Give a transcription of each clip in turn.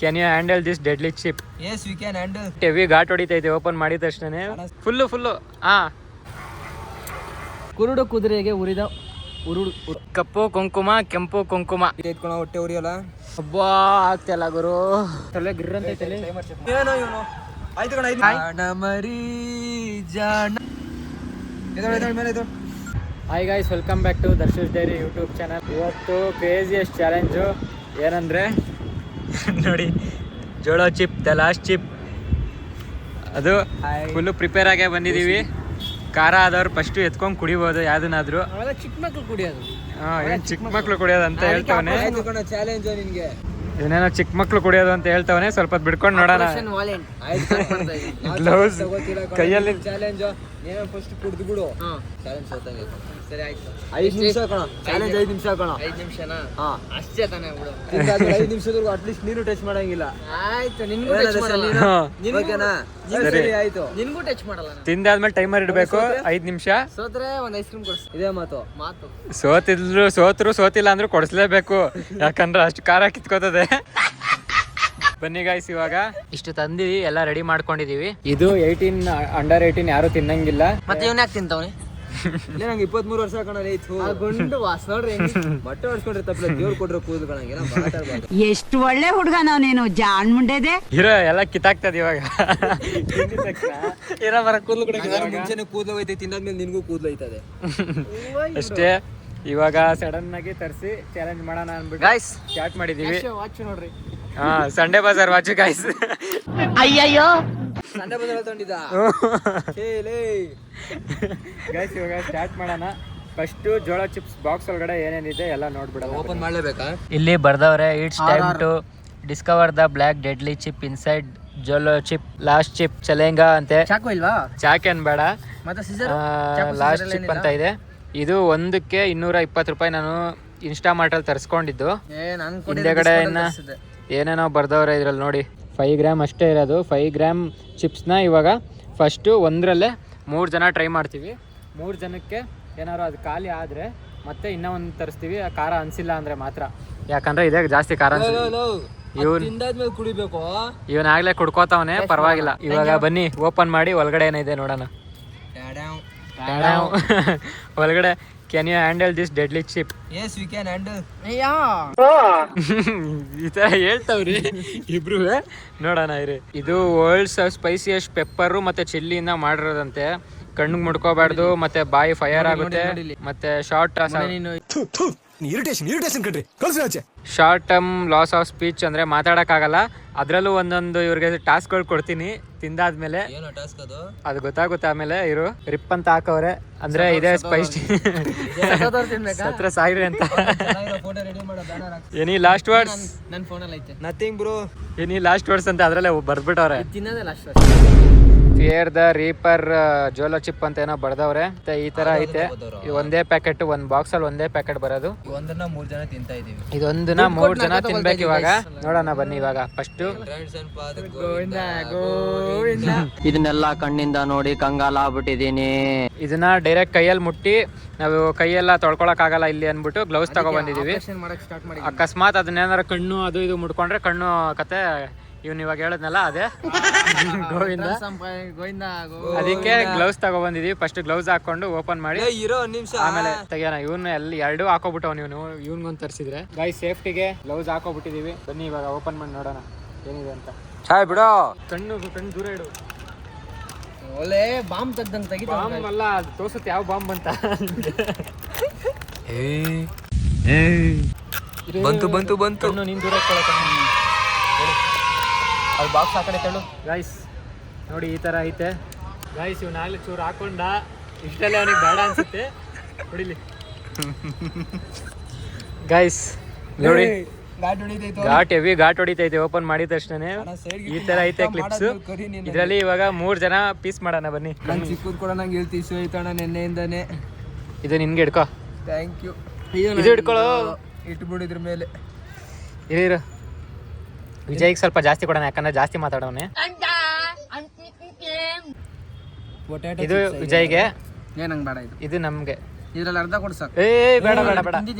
Can you handle this deadly chip? Yes, we can handle. Heavy ಘಾಟ್ ಹೊಡಿತೈತೆ open ಮಾಡಿದ ತಕ್ಷಣ ಫುಲ್ಲು ಕುರುಡು ಕುದುರೆಗೆ ಉರಿದ ಕಪ್ಪು ಕುಂಕುಮ ಕೆಂಪು ಕುಂಕುಮ ಎತ್ಕೊಳ ಹೊಟ್ಟೆ ಉರಿಯಲ್ಲ. ಹಬ್ಬಾ ಆಗ್ತಿಲ್ಲ ಗುರು. ತಲೆ ಗಿರ್ರಂತ ಏನೋ ಇವನು ಆಯ್ತು ಕಣ ಜಾಣ ಮರಿ ಜಾಣ. ಮೇಲೆ hi guys, welcome back to Darsh's diary YouTube channel. ಇವತ್ತು ಕ್ರೇಜಿಯಸ್ಟ್ ಚಾಲೆಂಜು ಏನಂದರೆ ನೋಡಿ, Jolo chip, the last chip. ಅದು ಫುಲ್ಲು ಪ್ರಿಪೇರ್ ಆಗೇ ಬಂದಿದ್ದೀವಿ. ಖಾರ ಆದವ್ರು ಫಸ್ಟು ಎತ್ಕೊಂಡು ಕುಡಿಬೋದು ಯಾವುದನ್ನಾದ್ರೂ. ಚಿಕ್ಕ ಮಕ್ಳು ಕುಡಿಯೋದು. ಏನು ಚಿಕ್ಕ ಮಕ್ಳು ಕುಡಿಯೋದು ಅಂತ ಹೇಳ್ತವನೆ. ಚಾಲೆಂಜ್ ನಿನ್ಗೆ ಏನೇನೋ ಚಿಕ್ಕ ಮಕ್ಳು ಕುಡಿಯೋದು ಅಂತ ಹೇಳ್ತವನೆ. ಸ್ವಲ್ಪ ಬಿಡ್ಕೊಂಡು ನೋಡೋಣ. ಗ್ಲೌಸ್ ಕೈಯಲ್ಲಿ ಚಾಲೆಂಜ್. ನೀನು ಫಸ್ಟ್ ಕುಡ್ದು ಬಿಡು. ಚಾಲೆಂಜ್ ಸೋತಂಗೆ. ಸರಿ ಆಯ್ತು. 5 ನಿಮಿಷ ಕಣ ಚಾಲೆಂಜ್. 5 ನಿಮಿಷ ಕಣ. 5 ನಿಮಿಷನಾ? ಅಷ್ಟೇ ತಾನೇ ಬಿಡು. 5 ನಿಮಿಷದವರೆಗೂ ಅಟ್ಲೀಸ್ಟ್ ನೀನು ಟಚ್ ಮಾಡಂಗಿಲ್ಲ. ಆಯ್ತು, ನಿನ್ಗೂ ಟಚ್ ಮಾಡಲ್ಲ. ಓಕೆನಾ? ಸರಿ ಆಯ್ತು, ನಿನ್ಗೂ ಟಚ್ ಮಾಡಲ್ಲ. ತಿಂದಾದ್ಮೇಲೆ ಟೈಮರ್ ಇಡಬೇಕು 5 ನಿಮಿಷ. ಸೋತ್ರೆ ಒಂದು ಐಸ್ ಕ್ರೀಮ್ ಕೊಡ್ಸ್. ಇದೇ ಮಾತು. ಸೋತಿಲ್ಲ ಅಂದ್ರೂ ಕೊಡಿಸ್ಲೇಬೇಕು, ಯಾಕಂದ್ರೆ ಅಷ್ಟು ಖಾರ ಕಿತ್ಕೋತದೆ. ಬನ್ನಿ ಗಾಯ್ಸ್, ಇವಾಗ ಇಷ್ಟು ತಂದಿವಿ, ಎಲ್ಲ ರೆಡಿ ಮಾಡ್ಕೊಂಡಿದೀವಿ. ಇದು 18 ಅಂಡರ್ 18 ಯಾರು ತಿನ್ನಂಗಿಲ್ಲ. ಮತ್ತೆ ಇವನ್ ಯಾಕೆ ತಿಂತವನಿ? ನಂಗೆ 23 ವರ್ಷ ಕಣು ವಾಸ್ ನೋಡ್ರಿ. ಬಟ್ಟೆ ಹೊಡ್ಸ್ಕೊಂಡ್ರೆ ತಪ್ಪಲ ದೇವ್ರು ಕೊಡ್ರೆ ಕೂದಲು ಕಣಂಗಿಲ್ಲ. ಎಷ್ಟು ಒಳ್ಳೆ ಹುಡುಗ ನಾವು, ನೀನು ಜಾಣ್ ಮುಂಡೆದೆ. ಇರೋ ಎಲ್ಲ ಕಿತ್ತಾಗ್ತದ ಇವಾಗ. ಇರೋ ಬರ ಕೂದಲು ಕೂಡ ಮುಂಚೆನೆ ಕೂದಲು ಐತೆ, ತಿನ್ನಾದ್ಮೇಲೆ ನಿನ್ಗೂ ಕೂದಲು ಐತದೆ ಅಷ್ಟೇ. ಇವಾಗ ಸಡನ್ ಆಗಿ ತರಿಸಿ ಚಾಲೆಂಜ್ ಮಾಡೋಣ ಅನ್ಬಿಟ್ಟು ಗಾಯ್ಸ್ ಸ್ಟಾರ್ಟ್ ಮಾಡಿದೀವಿ. ವಾಚ್ ನೋಡ್ರಿ. Sunday Bazaar watch guys. ಅಯ್ಯಯ್ಯೋ, ಸಂಡೇ ಬಜಾರ್ ತಗೊಂಡಿದ್ದ ಗಾಯ್ಸ್. ಇವಾಗ ಸ್ಟಾರ್ಟ್ ಮಾಡೋಣ. ಫಸ್ಟ್ ಜೋಳ ಚಿಪ್ಸ್ ಬಾಕ್ಸ್ ಒಳಗಡೆ ಏನೇನಿದೆ ಎಲ್ಲ ನೋಡ್ಬಿಡೋಣ. ಓಪನ್ ಮಾಡ್ಲೇಬೇಕಾ? ಇಲ್ಲಿ ಬರ್ದವ್ರೆ, it's time to discover the black deadly chip inside Jolo chip last chip challenge ಅಂತೆ. ಚಾಕು ಇಲ್ವಾ? ಚಾಕೇನ್ ಬೇಡ, ಮತ್ತೆ ಸೀಸರ್ ಲಾಸ್ಟ್ ಚಿಪ್ ಅಂತ ಇದೆ. ಇದು ಒಂದಕ್ಕೆ 220 ರೂಪಾಯಿ. ನಾನು ಇನ್ಸ್ಟಾಮಾರ್ಟಲ್ಲಿ ತರಿಸ್ಕೊಂಡಿದ್ದು. ಹಿಂದೆಗಡೆ ಇನ್ನ ಏನೇನೋ ಬರ್ದವ್ರೆ ಇದ್ರಲ್ಲಿ ನೋಡಿ. 5 ಗ್ರಾಮ್ ಅಷ್ಟೇ ಇರೋದು. 5 ಗ್ರಾಮ್ ಚಿಪ್ಸ್ನ ಇವಾಗ ಫಸ್ಟು ಒಂದರಲ್ಲೇ 3 ಜನ ಟ್ರೈ ಮಾಡ್ತೀವಿ. 3 ಜನಕ್ಕೆ ಏನಾದ್ರು ಅದು ಖಾಲಿ ಆದರೆ ಮತ್ತೆ ಇನ್ನೂ ಒಂದು ತರಿಸ್ತೀವಿ. ಖಾರ ಅನಿಸಿಲ್ಲ ಅಂದರೆ ಮಾತ್ರ, ಯಾಕಂದರೆ ಇದೇ ಜಾಸ್ತಿ ಖಾರ ಕುಡಿಬೇಕು. ಇವನಾಗಲೇ ಕುಡ್ಕೋತಾವನೆ, ಪರವಾಗಿಲ್ಲ. ಇವಾಗ ಬನ್ನಿ ಓಪನ್ ಮಾಡಿ ಒಳಗಡೆ ಏನಿದೆ ನೋಡೋಣ. ಒಳಗಡೆ can you handle this deadly chip? Yes, we can handle. ಈ ತರ ಹೇಳ್ತಾವ್ರಿ ಇಬ್ರು. ನೋಡೋಣ ಇರಿ. ಇದು ವರ್ಲ್ಡ್ಸ್ ಸ್ಪೈಸಿಯಸ್ಟ್ ಪೆಪ್ಪರು ಮತ್ತೆ ಚಿಲ್ಲಿಯಿಂದ ಮಾಡಿರೋದಂತೆ. ಕಣ್ಣಿಗೆ ಮುಡ್ಕೋಬಾರ್ದು, ಮತ್ತೆ ಬಾಯಿ ಫೈರ್ ಆಗುತ್ತೆ, ಮತ್ತೆ short term loss of speech ಅಂದ್ರೆ ಮಾತಾಡಕ್ಕಾಗಲ್ಲ. ಅದ್ರಲ್ಲೂ ಒಂದೊಂದು ಇವ್ರಿಗೆ ಟಾಸ್ಕ್ಗಳು ಕೊಡ್ತೀನಿ ತಿಂದಾದ್ಮೇಲೆ. ಅದು ಗೊತ್ತಾಗುತ್ತೆ ಆಮೇಲೆ. ಇವರು ರಿಪ್ ಅಂತ ಹಾಕವ್ರೆ, ಅಂದ್ರೆ ಇದೇ ಸ್ಪೈಸಿ ಹತ್ರ ಸಾಯಿರಿ ಅಂತ. Any last words? ನನ್ನ ಫೋನಲ್ಲಿ ಐತೆ. Nothing bro. Any last words ಅಂತ ಅದ್ರಲ್ಲೇ ಬರ್ದ್ಬಿಟ್ಟವ್ರೆ. ತಿನ್ನೋದೇ last. Fear the reaper Jolo chip ಅಂತ ಏನೋ ಬರ್ದವ್ರೆ. ಈ ತರ ಐತೆ. ಒಂದೇ ಪ್ಯಾಕೆಟ್, ಒಂದ್ ಬಾಕ್ಸ್ ಅಲ್ಲಿ ಒಂದೇ ಪ್ಯಾಕೆಟ್ ಬರೋದು. ಒಂದನ್ನ 3 ಜನ ತಿಂತಾ ಇದೀವಿ. ಇದೊಂದನ್ನ 3 ಜನ ತಿನ್ಬೇಕು ಇವಾಗ. ನೋಡೋಣ ಬನ್ನಿ ಇವಾಗ. ಫಸ್ಟ್ ಇದನ್ನೆಲ್ಲ ಕಣ್ಣಿಂದ ನೋಡಿ ಕಂಗಾಲ ಆಗ್ಬಿಟ್ಟಿದೀನಿ. ಇದನ್ನ ಡೈರೆಕ್ಟ್ ಕೈಯಲ್ಲಿ ಮುಟ್ಟಿ ನಾವು ಕೈಯೆಲ್ಲ ತೊಳ್ಕೊಳಕ್ ಆಗಲ್ಲ ಇಲ್ಲಿ ಅನ್ಬಿಟ್ಟು ಗ್ಲೌಸ್ ತಗೋ ಬಂದಿದೀವಿ. ಅಕಸ್ಮಾತ್ ಅದನ್ನೇನಾರ ಕಣ್ಣು ಅದು ಇದು ಮುಟ್ಕೊಂಡ್ರೆ ಕಣ್ಣು ಕತೆ. ಇವ್ನು ಇವಾಗ ಹೇಳದ್ನಲ್ಲ ಅದೇ ಗೋವಿಂದ. ಅದಕ್ಕೆ ಗ್ಲೌಸ್ ತಗೋ ಬಂದಿದೀವಿ. ಫಸ್ಟ್ ಗ್ಲೌಸ್ ಹಾಕೊಂಡು ಓಪನ್ ಮಾಡಿ ಆಮೇಲೆ ತೆಗಿಯೋಣ. ಇವನು ಎಲ್ಲಿ 2 ಹಾಕೋಬಿಟ್ಟವ್. ಇವ್ನಿಗೊಂದು ತರಿಸಿದ್ರೆ ಗಾಯ್ ಸೇಫ್ಟಿಗೆ ಗ್ಲೌಸ್ ಹಾಕೋಬಿಟ್ಟಿದೀವಿ. ಬನ್ನಿ ಇವಾಗ ಓಪನ್ ಮಾಡಿ ನೋಡೋಣ ಏನಿದೆ ಅಂತ. ಚಾಯ್ ಬಿಡೋ. ಕಣ್ಣು ದೂರ ಇಡು. ಒಳ್ಳೆ ಬಾಂಬ್ ತೆಗ್ದಂಗ್ ತೆಗಿತ. ಬಾಂಬ್ ಅಲ್ಲ, ಅದು ತೋರ್ಸುತ್ತೆ ಯಾವ ಬಾಂಬ್ ಅಂತ. ಬಂತು. ಕಣ್ಣು ನೀನ್ ದೂರ ಇಟ್ಕೊಳ್ಳೋ. ಅದು ಬಾಕ್ಸ್ ಆ ಕಡೆ ತಳ್ಳು. ಗಾಯ್ಸ್ ನೋಡಿ, ಈ ತರ ಐತೆ ಗಾಯ್ಸ್. ಇವ್ 4 ಚೂರು ಹಾಕೊಂಡ. ಇಷ್ಟಲ್ಲೇ ಅವನಿಗೆ ಬೇಡ ಅನ್ಸುತ್ತೆ. ಹೊಡಿಲಿ ಗಾಯ್ಸ್. ನೋಡಿ ಹೆವಿ ಘಾಟ್ ಹೊಡಿತೈತೆ ಓಪನ್ ಮಾಡಿದ ತಕ್ಷಣ. ಈ ತರ ಐತೆ ಕ್ಲಿಪ್ಸ್. ಇದ್ರಲ್ಲಿ ಇವಾಗ 3 ಜನ ಪೀಸ್ ಮಾಡೋಣ ಬನ್ನಿ. ಚಿಕ್ಕದ್ ಕೂಡ ನಂಗೆ ಹೇಳ್ತಿ ಇಶ್ಯೂ ಐತಣ್ಣ ನೆನ್ನೆಯಿಂದಾನೆ. ಇದು ನಿನ್ಗೆ ಹಿಡ್ಕೋ. Thank you. ಇದು ಹಿಡ್ಕೊಳ್ಳೋ. ಇಟ್ಬಿಡಿದ್ರ ಮೇಲೆ ಇರು. ವಿಜಯ್ಗೆ ಸ್ವಲ್ಪ ಜಾಸ್ತಿ ಕೊಡೋಣ, ಯಾಕಂದ್ರೆ ಜಾಸ್ತಿ ಮಾತಾಡೋನೆ. ಇದು ವಿಜಯ್ಗೆ, ನಂಗೆ ಬೇಡ. ಇದು ನಮ್ಗೆ. ಇದ್ರಲ್ಲಿ ಅರ್ಧ ಕೊಡ್ಸ. ಬೇಡ.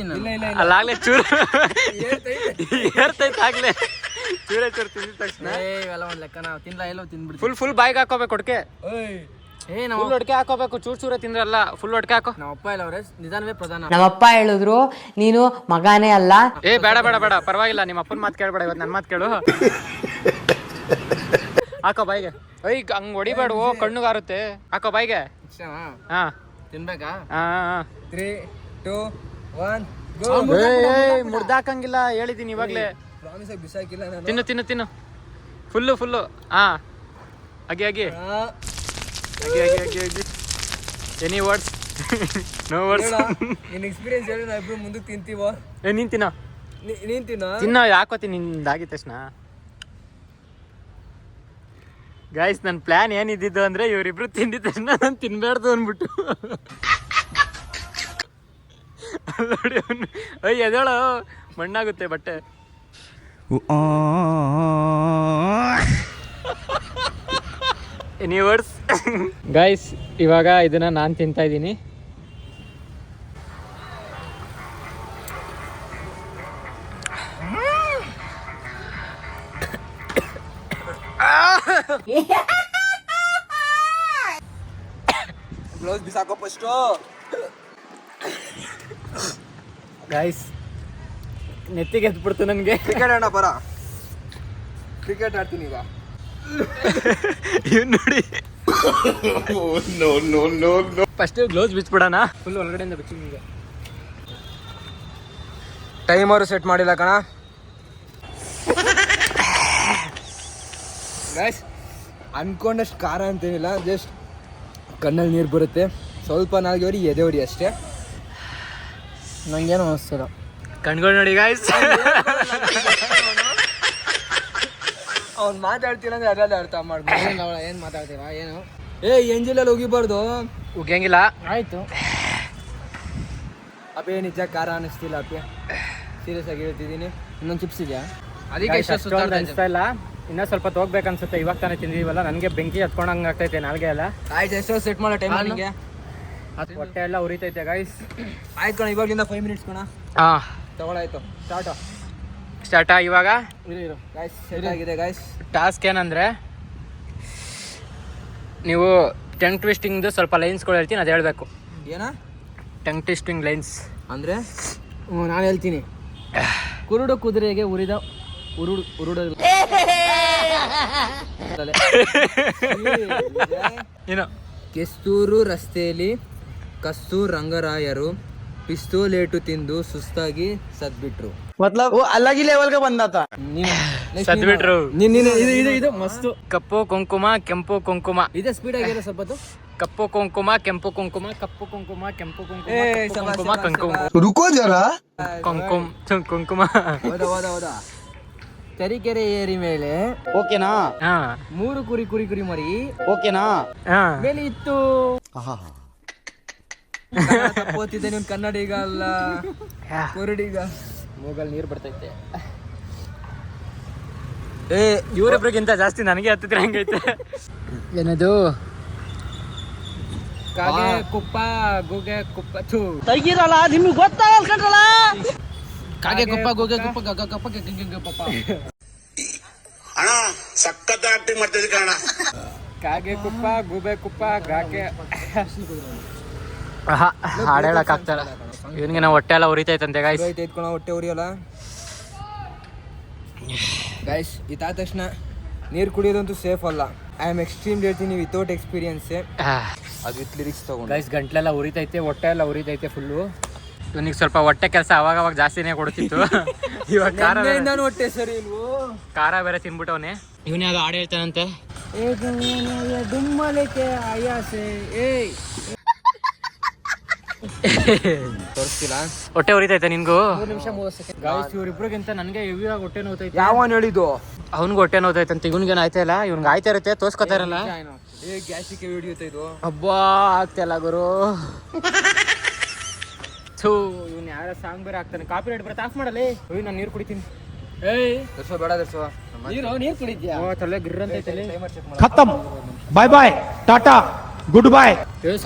ಅಲ್ಲಾಗ್ಲೇ ಚೂರು ಏರ್ತೈತೆ ಆಗ್ಲೇ. ಚೂರು ತಿಂದಿದ ತಕ್ಷಣ ಇವೆಲ್ಲ ಒಂದ್ ಲೆಕ್ಕ ನಾವು ತಿನ್ಲ ಎಲ್ಲೋ ತಿನ್ಬಿಡ್ತೀವಿ. ಫುಲ್ ಬಾಯ್ಗೆ ಹಾಕೋಬೇಕು ಒಡ್ಕೆ. ನಾವು ಫುಲ್ ಒಡ್ಕೆ ಹಾಕೋಬೇಕು, ಚೂರ ತಿಂದ್ರಲ್ಲ ಫುಲ್ ಒಡ್ಕೆ ಹಾಕೋ. ನಮ್ಮ ಅಪ್ಪ ಇಲ್ಲ ಅವ್ರೆ ನಿಧಾನವೇ ಪ್ರಧಾನ. ನಮ್ಮಪ್ಪ ಹೇಳಿದ್ರು ನೀನು ಮಗಾನೇ ಅಲ್ಲ. ಬೇಡ ಪರವಾಗಿಲ್ಲ, ನಿಮ್ಮ ಅಪ್ಪನ ಮಾತು ಕೇಳಬೇಡ, ಇವತ್ತು ನನ್ನ ಮಾತು ಕೇಳು. ಹಾಕೋ ಬಾಯಿಗೆ. ಹಂಗ್ ಹೊಡಿಬೇಡ, ಕಣ್ಣುಗಾರುತ್ತೆ. ಹಾಕೋ ಬಾಯಿಗೆ. ಹಾ ತಿನ್ಬೇಕಾ? 3, 2, 1 ಮುರ್ದಾಕಂಗಿಲ್ಲ, ಹೇಳಿದೀನಿ ಇವಾಗ್ಲೇ. ಬಿಸಾಕಿಲ್ಲ ನಾನು. ತಿನ್ನು ಫುಲ್ಲು. ಹಾ ಅಗಿ ಎನಿ ವರ್ಡ್ಸ್? No words. ನಿನ್ ಎಕ್ಸ್ಪೀರಿಯನ್ಸ್ ಹೇಳಿ ನಾವು ಇಬ್ರು ಮುಂದಕ್ಕೆ ತಿಂತೀವೋ? ನೀನ್ ತಿನ್ನೋ. ನೀನ್ ತಿನ್ನೋ, ಯಾಕೋತೀನಿ ನಿಂದಾಗಿದ ತಕ್ಷಣ. ಗಾಯ್ಸ್, ನನ್ನ ಪ್ಲಾನ್ ಏನಿದ್ದು ಅಂದ್ರೆ ಇವರಿಬ್ರು ತಿಂದಿದ ತಕ್ಷಣ ನಾನು ತಿನ್ಬಾರ್ದು ಅಂದ್ಬಿಟ್ಟು. ನೋಡಿ ಎದೇಳೋ, ಮಣ್ಣಾಗುತ್ತೆ ಬಟ್ಟೆ. Any words? ಗಾಯ್ಸ್, ಇವಾಗ ಇದನ್ನ ನಾನು ತಿಂತಾ ಇದ್ದೀನಿ. ಗ್ಲೌಸ್ ಬಿಸಾಕೋ ಫಸ್ಟು. ಗಾಯ್ಸ್, ನೆತ್ತಿಗೆ ಎತ್ಬಿಡ್ತು ನನಗೆ. ಕ್ರಿಕೆಟ್ ಆಡೋಣ ಬರ. ಕ್ರಿಕೆಟ್ ಆಡ್ತೀನಿ ಈಗ. ನೋಡಿ, ಫಸ್ಟ್ ಗ್ಲೌಸ್ ಬಿಚ್ಬಿಡೋಣ. ಫುಲ್ ಒಳಗಡೆಯಿಂದ ಬಿಚ್ಚಿ. ನಿಮಗೆ ಟೈಮರು ಸೆಟ್ ಮಾಡಿಲ್ಲ ಕಣ. ಗೈಸ್, ಅನ್ಕೊಂಡಷ್ಟು ಖಾರ ಅಂತೇನಿಲ್ಲ, ಜಸ್ಟ್ ಕಣ್ಣಲ್ಲಿ ನೀರು ಬರುತ್ತೆ. ಸ್ವಲ್ಪ ನಾಲ್ಗೆ ಹೊಡಿ, ಎದೆ ಹೊಡಿ ಅಷ್ಟೇ. ನಂಗೇನು ಅನಿಸ್ತಿಲ್ಲ. ಕಣ್ಗಳು ನೋಡಿ ಗಾಯ್ಸ್. ಅವ್ನು ಮಾತಾಡ್ತಿಲ್ಲ ಅಂದ್ರೆ ಅದರಲ್ಲಿ ಅರ್ಥ ಮಾಡ್ಬೋದು. ಏನು ಮಾತಾಡ್ತೀರಾ? ಏನು ಎಂಜಲಲ್ಲಿ ಹೋಗಿಬಾರ್ದು. ಉಗಿಯಂಗಿಲ್ಲ. ಆಯ್ತು ಅಪ್ಪೇ, ನಿಜ ಖಾರ ಅನ್ನಿಸ್ತಿಲ್ಲ ಅಪ್ಪೆ, ಸೀರಿಯಸ್ ಆಗಿ ಹೇಳ್ತಿದ್ದೀನಿ. ಇನ್ನೊಂದು ಚಿಪ್ಸ್ ಇದೆಯಾ? ಅದಕ್ಕೆ ಅನಿಸ್ತಾ ಇಲ್ಲ. ಇನ್ನೂ ಸ್ವಲ್ಪ ಹೋಗ್ಬೇಕು ಅನ್ಸುತ್ತೆ. ಇವಾಗ ತಾನೇ ತಿಂದಿದ್ದೀವಲ್ಲ, ನನಗೆ ಬೆಂಕಿ ಹತ್ಕೊಂಡಂಗೆ ಆಗ್ತೈತೆ ನಾಲ್ಗೆ ಎಲ್ಲ. ಆಯ್ತು, ಎಷ್ಟೋ ಸೆಟ್ ಮಾಡೋ ಟೈಮ್ ನಿಮಗೆ. ಹೊಟ್ಟೆ ಎಲ್ಲ ಉರಿತೈತೆ ಗಾಯ್ಸ್. ಆಯ್ತು ಕಣ, ಇವಾಗಲಿಂದ 5 ಮಿನಿಟ್ಸ್ ಕಣ. ಹಾಂ, ತಗೊಳ್ಳಾಯ್ತು. ಸ್ಟಾರ್ಟಾ ಇವಾಗ. ಇರು ಗಾಯ್ಸ್, ಸೆಟ್ ಆಗಿದೆ ಗಾಯ್ಸ್. ಟಾಸ್ಕ್ ಏನಂದರೆ, ನೀವು ಟಂಗ್ ಟ್ವಿಸ್ಟಿಂಗ್ದು ಸ್ವಲ್ಪ ಲೈನ್ಸ್ಗಳು ಹೇಳ್ತೀನಿ, ಅದು ಹೇಳಬೇಕು. ಏನ ಟಂಗ್ ಟ್ವಿಸ್ಟಿಂಗ್ ಲೈನ್ಸ್ ಅಂದರೆ? ನಾನು ಹೇಳ್ತೀನಿ. ಕುರುಡು ಕುದುರೆಗೆ ಉರಿದ ಉರುಡು ಏನು? ಕೆಸ್ತೂರು ರಸ್ತೆಯಲ್ಲಿ ಕಸ್ತೂರ್ ರಂಗರಾಯರು ಪಿಸ್ತೂಲೇಟು ತಿಂದು ಸುಸ್ತಾಗಿ ಸದ್ಬಿಟ್ರು. मतलब वो अलग ही लेवल का बंदा था. ಸದ್ಬಿಟ್ರು. ಇದು ಮಸ್ತು. ಕಪ್ಪು ಕುಂಕುಮ, ಕೆಂಪು ಕುಂಕುಮ. ಇದೆ ಸ್ಪೀಡ್ ಆಗಿರೋ ಸ್ವಲ್ಪ. ಕಪ್ಪು ಕುಂಕುಮ, ಕೆಂಪು ಕುಂಕುಮ, ಕಪ್ಪು ಕುಂಕುಮ, ಕೆಂಪು ಕುಂಕುಮ, ಕುಂಕುಮ, ಕುಂಕುಮ, रुको जरा. ಕುಂಕುಮ. ಹೌದಾ. ತರೀಕೆರೆ ಏರಿ ಮೇಲೆ ಓಕೆನಾ? 3 ಕುರಿ ಮರಿ ಓಕೆನಾ? ಮೇಲೆ ಇತ್ತು. ತಪ್ಪೋತಿದ್ದೆ, ನೀವು ಕನ್ನಡಿಗ ಅಲ್ಲ, ಕುರುಡಿಗ. ಮೂಗಲ್ ನೀರು ಬರ್ತೈತೆ. ಇವರಿಬ್ರಿಗಿಂತ ಜಾಸ್ತಿ ನನಗೆ ಹತ್ತಿದ್ರೆ ಹಂಗೈತೆ. ಏನದು? ಕಾಗೆ ಕುಪ್ಪ, ಗೂಗೆ ಕುಪ್ಪ. ತೆಗಿರಲ್ಲ, ನಿಮ್ಗೆ ಗೊತ್ತಾಗಲ್ಲ. ಕಾಗೆ ಕುಪ್ಪ, ಗೂಗೆ ಕುಪ್ಪ, ಗಗ ಕಪ್ಪ, ಗಪ್ಪ. ಅಣ್ಣ ಸಖತ್ ಆಕ್ಟಿಂಗ್ ಮಾಡ್ತಿದ್ದೆ ಕಣ. ಕಾಗೆ ಕುಪ್ಪ, ಗೂಬೆ ಕುಪ್ಪ, ಗಾಕೆ. ಹಾಡು ಹೇಳಕ್ ಆಗ್ತಾರ ಇವನಿಗೆ. ನಾವು ಹೊಟ್ಟೆ ಎಲ್ಲ ಉರಿತೈತಂತೆ ಗಾಯ್ಸ್. ಐತ್ಕೊಳ, ಹೊಟ್ಟೆ ಉರಿಯಲ್ಲ ಗೈಸ್. ಇದಾದ ತಕ್ಷಣ ನೀರು ಕುಡಿಯೋದಂತೂ ಸೇಫ್ ಅಲ್ಲ. ಐ ಆಮ್ ಎಕ್ಸ್ಟ್ರೀಮ್ ಹೇಳ್ತೀನಿ, ವಿತೌಟ್ ಎಕ್ಸ್ಪೀರಿಯನ್ಸ್. ಅದು ವಿತ್ ಲಿರಿಕ್ಸ್ ತಗೊಂಡು ಗೈಸ್, ಗಂಟ್ಲೆಲ್ಲ ಉರಿತೈತೆ, ಹೊಟ್ಟೆ ಎಲ್ಲ ಉರಿತೈತೆ ಫುಲ್ಲು. ಇವನಿಗೆ ಸ್ವಲ್ಪ ಹೊಟ್ಟೆ ಕೆಲಸ ಅವಾಗ ಜಾಸ್ತಿನೇ ಕೊಡ್ತಿತ್ತು. ಇವಾಗ ನಾನು ಹೊಟ್ಟೆ ಸರಿ ಇಲ್ವೋ, ಖಾರ ಬೇರೆ ತಿನ್ಬಿಟ್ಟವನೇ. ಇವನೇ ಅದು ಹಾಡು ಹೇಳ್ತಾನಂತೆ. ದುಮ್ಮಲಿಕೆ ಆಯಾಸೆ. ತೋರಿಸ್ತಿಲ್ಲ. ಹೊಟ್ಟೆ ಉರಿತೈತೆ ನಿನ್ಗೂ? 3 ನಿಮಿಷ 30 ಸೆಕೆಂಡ್. ಗಾಯ್ಸ್, ಇವ್ರಿಬ್ರಿಗಿಂತ ನನಗೆ ಇವಾಗ ಹೊಟ್ಟೆ ನೋತೈತೆ. ಯಾವನ್ ಹೇಳಿದ್ದು? ಅವ್ನಿಗೆ ಹೊಟ್ಟೆ ನೋತೈತಂತೆ, ಇವನಿಗೇನು ಆಯ್ತಾ ಇಲ್ಲ. ಇವ್ನಿಗೆ ಆಯ್ತಾ ಇರುತ್ತೆ, ತೋರ್ಸ್ಕೊತಾ ಇರಲ್ಲ. ಗ್ಯಾಸ್ಟ್ರಿಕ್ ಹಿಡಿಯುತ್ತೆ ಇದು. ಹಬ್ಬಾ ಆಗ್ತಿಲ್ಲ ಗುರು. ಇವ್ನು ಯಾರ ಸಾಂಗ್ ಬೇರೆ ಆಗ್ತಾನೆ. ಕಾಪಿ ರೈಟ್ ಬರುತ್ತೆ, ಆಫ್ ಮಾಡಲಿ. ನಾನು ನೀರು ಕುಡಿತೀನಿ. ದರ್ಶೋ ಬೇಡ ದರ್ಶೋ. ನೀರು ಕುಡಿದ್ಯಾ? ತಲೆ ಗಿರ್ ಅಂತೈತಲ್ಲಿ. खत्म. Bye bye, tata, goodbye.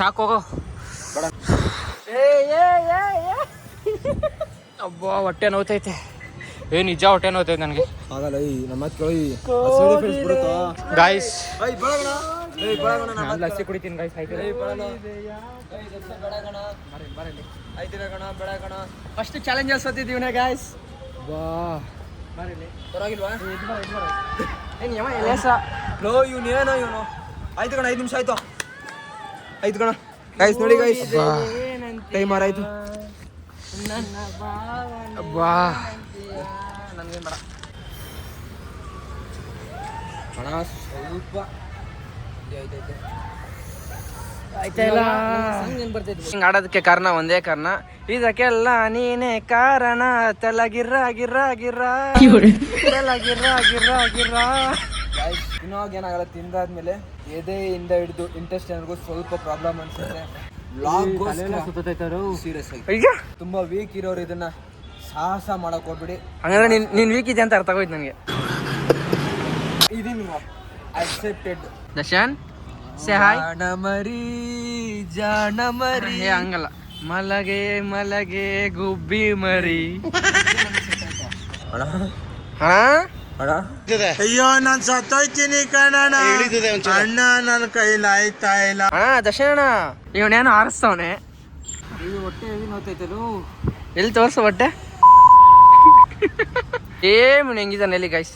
ಸಾಕೋಗೋ. ಅಬ್ಬಾ ಹೊಟ್ಟೆ ನೋತೈತೆ. ನಿಜ ಹೊಟ್ಟೆ ನೋಯ್ತೈತೆ ನನಗೆ ಆಗಲ್ಲ ನಮ್ಮ ಗಾಯ್ಸ್. ನಾನು ಲಸ್ಸಿ ಕುಡಿತೀನಿ ಗಾಯ್ಸ್. ಫಸ್ಟ್ ಚಾಲೆಂಜಸ್ ಓದಿದ್ದೀವಿ ಗಾಯ್ಸ್. ಪರವಾಗಿಲ್ವಾ ಇವನು ಆಯ್ತು ಕಣ 5 ನಿಮಿಷ ಆಯ್ತು ಕಣ ಗೈಸ್. ನೋಡಿ ಗೈಸ್ ಟೈಮ್ ಆರಾಯ್ತು. ನನ್ಗೇನ್ ಬೇಡ ಹಣ ಸ್ವಲ್ಪ ಹಿಂಗ್ ಆಡೋದಕ್ಕೆ ಕಾರಣ ಒಂದೇ ಕಾರಣ, ಇದಕ್ಕೆಲ್ಲ ನೀನೇ ಕಾರಣ. ತೆಲಗಿರ್ರ ಗಿರ್ರ ಗಿರ್ರ ತೆಲಗಿರ್ರ ಗಿರ್ರ ಗಿರ್ರ. ಇನ್ನಾಗ ಏನಾಗಲ್ಲ, ತಿಂದಾದ್ಮೇಲೆ ಎದೆಯಿಂದ ಹಿಡಿದು ಇಂಟೆಸ್ಟೈನ್ಗೂ ಸ್ವಲ್ಪ ಪ್ರಾಬ್ಲಮ್ ಅನ್ಸುತ್ತೆ. ಸೀರಿಯಸ್ ಆಗಿ ತುಂಬಾ ವೀಕ್ ಇರೋರು ಇದನ್ನ ಸಾಹಸ ಮಾಡಕ್ ಹೋಗ್ಬಿಡಿ. ಹಂಗಂದ್ರೆ ನೀನ್ ವೀಕ್ ಇದೆ ಅಂತ ಅರ್ಥ ಆಗೋಯ್ತು ನನಗೆ. ಇದೀನಿ ಅಕ್ಸೆಪ್ಟೆಡ್. Darshan say hi. ಜಾಣ ಮರಿ ಹಂಗಲ್ಲ, ಮಲಗೆ ಮಲಗೆ ಗುಬ್ಬಿ ಮರಿ. ಅಯ್ಯೋ ನಾನ್ ಸತ್ತೋಯ್ತೀನಿ ಕಣಣ್ಣ, ಅಣ್ಣ ನನ್ನ ಕೈಲಾಯ್ತಾ ಇಲ್ಲ. ದರ್ಶನ್ ಅಣ್ಣ ಇವನೇನು ಆರಿಸ್ತವನೆ. ಹೊಟ್ಟೆ ನೋಡ್ತೈತಲು, ಎಲ್ಲಿ ತೋರ್ಸು ಹೊಟ್ಟೆ. ಏನ್ ಹೆಂಗಿದಾನೆ ಎಲ್ಲಿ ಗೈಸ್.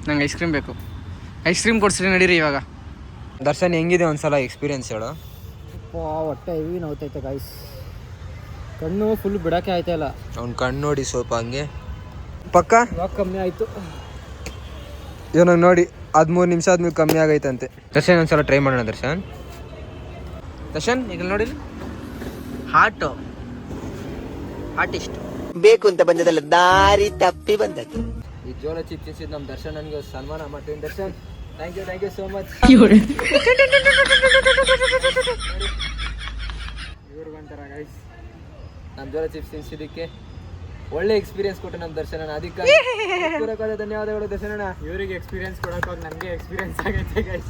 ನಂಗೆ ಐಸ್ ಕ್ರೀಮ್ ಬೇಕು. ಐಸ್ ಕ್ರೀಮ್ ಕೊಡ್ಸ್ರಿ ನಡೀರಿ ಇವಾಗ. ದರ್ಶನ್ ಹೆಂಗಿದೆ ಒಂದ್ಸಲ ಎಕ್ಸ್ಪೀರಿಯನ್ಸ್ ಹೇಳು. ಹೊಟ್ಟೆ ಹೆವಿ ನೋಯ್ತೈತೆ ಗಾಯ್ಸ್. ಕಣ್ಣು ಫುಲ್ ಬಿಡಕ್ಕೆ ಆಯ್ತಾ ಇಲ್ಲ. ಅವ್ನ ಕಣ್ಣು ನೋಡಿ ಸ್ವಲ್ಪ ಹಂಗೆ ಪಕ್ಕ ಇವಾಗ ಕಮ್ಮಿ ಆಯ್ತು. ಏನೋ ನೋಡಿ 13 ನಿಮಿಷ ಆದ್ಮೇಲೆ ಕಮ್ಮಿ ಆಗೈತಂತೆ. ದರ್ಶನ್ ಒಂದ್ಸಲ ಟ್ರೈ ಮಾಡೋಣ. ದರ್ಶನ್ ಈಗ ನೋಡಿ, ಹಾರ್ಟ್ ಇಷ್ಟು ಬೇಕು ಅಂತ ಬಂದದಲ್ಲ, ದಾರಿ ತಪ್ಪಿ ಬಂದದ್ದು. ಈ ಜೋಳ ಚಿಪ್ ತಿನ್ಸಿದ್ ನಮ್ ದರ್ಶನ್ ನನಗೆ ಸನ್ಮಾನ ಮಾಡ್ತೀನಿ. Darshan thank you so much. ಇವ್ರಿಗೊಂಥರ ಗೈಸ್ ನಮ್ ಜೋಳ ಚಿಪ್ಸ್ ತಿನ್ಸಿದ್ದಕ್ಕೆ ಒಳ್ಳೆ ಎಕ್ಸ್ಪೀರಿಯನ್ಸ್ ಕೊಟ್ಟು ನಮ್ ದರ್ಶನ. ಅದಕ್ಕೆ ಧನ್ಯವಾದಗಳು ದರ್ಶನ. ಇವರಿಗೆ ಎಕ್ಸ್ಪೀರಿಯನ್ಸ್ ಕೊಡಕ್ ಹೋಗಿ ನಮಗೆ ಎಕ್ಸ್ಪೀರಿಯನ್ಸ್ ಆಗೈತೆ ಗೈಸ್.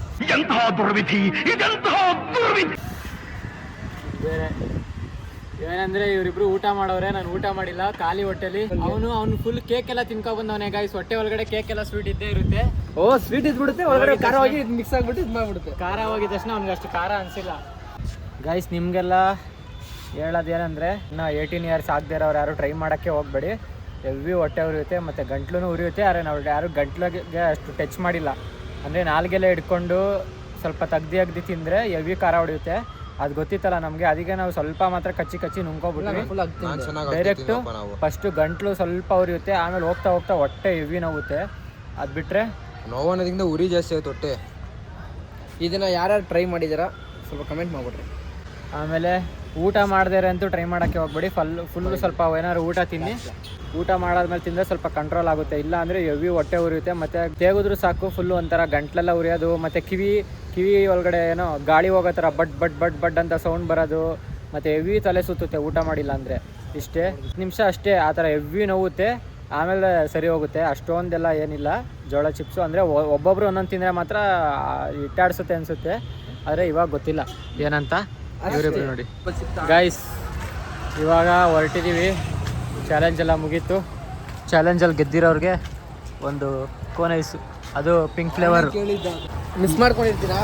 ಬೇರೆ ಏನಂದ್ರೆ ಇವರಿಬ್ರು ಊಟ ಮಾಡೋರೆ, ನಾನು ಊಟ ಮಾಡಿಲ್ಲ, ಖಾಲಿ ಹೊಟ್ಟೆಲಿ. ಅವನು ಫುಲ್ ಕೇಕ್ ಎಲ್ಲ ತಿನ್ಕೊಂಡ್ ಬಂದವನೇ ಗೈಸ್. ಹೊಟ್ಟೆ ಒಳಗಡೆ ಕೇಕ್ ಎಲ್ಲ ಸ್ವೀಟ್ ಇದ್ದೇ ಇರುತ್ತೆ. ಸ್ವೀಟ್ ಇದ್ಬಿಡುತ್ತೆ ಒಳಗಡೆ, ಖಾರ ಹೋಗಿ ಮಿಕ್ಸ್ ಆಗ್ಬಿಟ್ಟು ಇದು ಮಾಡ್ಬಿಡುತ್ತೆ. ಖಾರ ಹೋಗಿದ ತಕ್ಷಣ ಅವ್ನಿಗೆ ಅಷ್ಟು ಖಾರ ಅನ್ಸಿಲ್ಲ ಗೈಸ್. ನಿಮ್ಗೆಲ್ಲ ಹೇಳೋದೇನಂದ್ರೆ, ಇನ್ನು 18 ಇಯರ್ಸ್ ಆಗದೆ ಇರೋರು ಯಾರು ಟ್ರೈ ಮಾಡೋಕ್ಕೆ ಹೋಗ್ಬೇಡಿ. ಹೆವಿ ಹೊಟ್ಟೆ ಉರಿಯುತ್ತೆ ಮತ್ತು ಗಂಟ್ಲು ಉರಿಯುತ್ತೆ. ಆದರೆ ನಾವು ಯಾರು ಗಂಟ್ಲಿಗೆ ಅಷ್ಟು ಟಚ್ ಮಾಡಿಲ್ಲ. ಅಂದರೆ ನಾಲ್ಗೆಲ್ಲ ಹಿಡ್ಕೊಂಡು ಸ್ವಲ್ಪ ತೆಗ್ದು ತಿಂದರೆ ಹೆವಿ ಖಾರ ಹೊಡೆಯುತ್ತೆ. ಅದು ಗೊತ್ತಿತ್ತಲ್ಲ ನಮಗೆ, ಅದಕ್ಕೆ ನಾವು ಸ್ವಲ್ಪ ಮಾತ್ರ ಕಚ್ಚಿ ನುಂಗ್ಕೊಬಿಟ್ವಿ ಡೈರೆಕ್ಟು. ಫಸ್ಟು ಗಂಟ್ಲು ಸ್ವಲ್ಪ ಉರಿಯುತ್ತೆ, ಆಮೇಲೆ ಹೋಗ್ತಾ ಹೊಟ್ಟೆ ಹೆವಿ ನೋವುತ್ತೆ. ಅದು ಬಿಟ್ಟರೆ ನೋವು ಅನ್ನೋದ್ರಿಂದ ಉರಿ ಜಾಸ್ತಿ ಆಯ್ತು ಹೊಟ್ಟೆ. ಇದನ್ನು ಯಾರ್ಯಾರು ಟ್ರೈ ಮಾಡಿದ್ದೀರಾ ಸ್ವಲ್ಪ ಕಮೆಂಟ್ ಮಾಡಿಬಿಡ್ರಿ. ಆಮೇಲೆ ಊಟ ಮಾಡದೇ ಅಂತೂ ಟ್ರೈ ಮಾಡೋಕ್ಕೆ ಹೋಗ್ಬೇಡಿ. ಫುಲ್ಲು ಸ್ವಲ್ಪ ಏನಾದ್ರು ಊಟ ತಿನ್ನಿ. ಊಟ ಮಾಡಾದ್ಮೇಲೆ ತಿಂದರೆ ಸ್ವಲ್ಪ ಕಂಟ್ರೋಲ್ ಆಗುತ್ತೆ. ಇಲ್ಲ ಅಂದರೆ ಹೆವಿ ಹೊಟ್ಟೆ ಉರಿಯುತ್ತೆ. ಮತ್ತು ತೇಗಿದ್ರು ಸಾಕು ಫುಲ್ಲು ಒಂಥರ ಗಂಟ್ಲೆಲ್ಲ ಉರಿಯೋದು. ಮತ್ತು ಕಿವಿ ಒಳಗಡೆ ಏನೋ ಗಾಳಿ ಹೋಗೋ ಥರ ಬಡ್ ಅಂತ ಸೌಂಡ್ ಬರೋದು. ಮತ್ತು ಹೆವಿ ತಲೆ ಸುತ್ತುತ್ತೆ ಊಟ ಮಾಡಿಲ್ಲ ಅಂದರೆ. ಇಷ್ಟೇ 10 ನಿಮಿಷ ಅಷ್ಟೇ ಆ ಥರ ಹೆವಿ ನೋವುತ್ತೆ, ಆಮೇಲೆ ಸರಿ ಹೋಗುತ್ತೆ. ಅಷ್ಟೊಂದೆಲ್ಲ ಏನಿಲ್ಲ. ಜೋಳ ಚಿಪ್ಸು ಅಂದರೆ ಒಬ್ಬೊಬ್ರು ಒಂದೊಂದು ತಿಂದರೆ ಮಾತ್ರ ಇಟ್ಟಾಡಿಸುತ್ತೆ ಅನಿಸುತ್ತೆ. ಆದರೆ ಇವಾಗ ಗೊತ್ತಿಲ್ಲ ಏನಂತ. ಇವರಿಬ್ರು ನೋಡಿ ಗೈಸ್, ಇವಾಗ ಹೊರಟಿದ್ದೀವಿ. ಚಾಲೆಂಜ್ ಎಲ್ಲ ಮುಗೀತು. ಚಾಲೆಂಜಲ್ಲಿ ಗೆದ್ದಿರೋರಿಗೆ ಒಂದು ಕೋನ್ ಐಸು, ಅದು ಪಿಂಕ್ ಫ್ಲೇವರ್. ಮಿಸ್ ಮಾಡ್ಕೊಂಡಿರ್ತೀರಾ?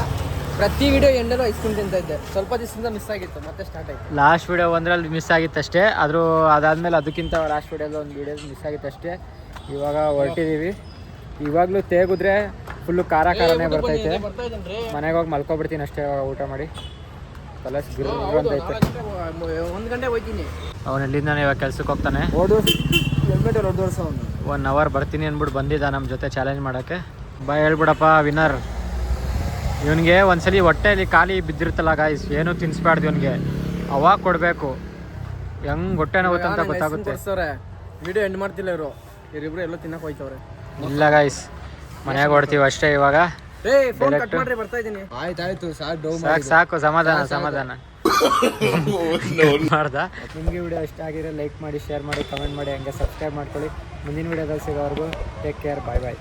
ಪ್ರತಿ ವಿಡಿಯೋ ಎಂಡಲ್ಲೂ ಐಸ್ ಕ್ರೀಮ್ ತಿಂತ ಇದ್ದೆ. ಸ್ವಲ್ಪ ದಿವಸದಿಂದ ಮಿಸ್ ಆಗಿತ್ತು, ಮತ್ತೆ ಸ್ಟಾರ್ಟ್ ಆಯಿತು. ಲಾಸ್ಟ್ ವಿಡಿಯೋ ಒಂದರಲ್ಲಿ ಮಿಸ್ ಆಗಿತ್ತು ಅಷ್ಟೇ. ಅದಾದಮೇಲೆ ಅದಕ್ಕಿಂತ ಲಾಸ್ಟ್ ವಿಡಿಯೋದಲ್ಲಿ ಒಂದು ವಿಡಿಯೋ ಮಿಸ್ ಆಗಿತ್ತು ಅಷ್ಟೇ. ಇವಾಗ ಹೊರಟಿದ್ದೀವಿ. ಇವಾಗಲೂ ತೇಗಿದ್ರೆ ಫುಲ್ಲು ಖಾರನೇ ಬರ್ತೈತೆ. ಮನೆಗೆ ಹೋಗಿ ಮಲ್ಕೊಬಿಡ್ತೀನಿ ಅಷ್ಟೇ ಊಟ ಮಾಡಿ. ಕಲಸ್ ಅಂತೈತೆ. 1 ಗಂಟೆ ಹೋಗ್ತೀನಿ. ಅವನು ಎಲ್ಲಿಂದಾನೆ ಇವಾಗ ಕೆಲ್ಸಕ್ಕೆ ಹೋಗ್ತಾನೆ. 1 ಅವರ್ ಬರ್ತೀನಿ ಅಂದ್ಬಿಟ್ಟು ಬಂದಿದ್ದ ನಮ್ಮ ಜೊತೆ ಚಾಲೆಂಜ್ ಮಾಡೋಕ್ಕೆ. ಹೇಳ್ಬಿಡಪ್ಪ ವಿನ್ನರ್. ಇವನಿಗೆ ಒಂದ್ಸಲಿ ಹೊಟ್ಟೆಯಲ್ಲಿ ಖಾಲಿ ಬಿದ್ದಿರುತ್ತಲ್ಲ ಗಾಯ್ಸ್, ಏನೂ ತಿನ್ಸ್ಬಾರ್ದು ಇವನಿಗೆ. ಅವಾಗ ಕೊಡಬೇಕು. ಹೆಂಗೆ ಹೊಟ್ಟೆ ನೋವುತ್ತೆ ಅಂತ ಗೊತ್ತಾಗುತ್ತೆ. ವಿಡಿಯೋ ಎಂಡ್ ಮಾಡ್ತಿಲ್ಲ ಇವರಿಬ್ರು ಎಲ್ಲೋ ತಿನ್ನಕ್ಕೆ ಹೋಯ್ತವ್ರೆ. ಇಲ್ಲ ಗಾಯ್ಸ್, ಮನೆಯಾಗ ಹೊಡ್ತೀವಿ ಅಷ್ಟೇ ಇವಾಗ. ಆಯ್ತಾಯ್ತು ಸಾಕು ಸಮಾಧಾನ ಮಾಡ್ದ. ನಿಮಗೆ ವಿಡಿಯೋ ಇಷ್ಟ ಆಗಿದ್ರೆ ಲೈಕ್ ಮಾಡಿ, ಶೇರ್ ಮಾಡಿ, ಕಮೆಂಟ್ ಮಾಡಿ, ಹಂಗೆ ಸಬ್ಸ್ಕ್ರೈಬ್ ಮಾಡ್ಕೊಳ್ಳಿ. ಮುಂದಿನ ವಿಡಿಯೋದಲ್ಲಿ ಸಿಗೋವರೆಗೂ ಟೇಕ್ ಕೇರ್, ಬಾಯ್.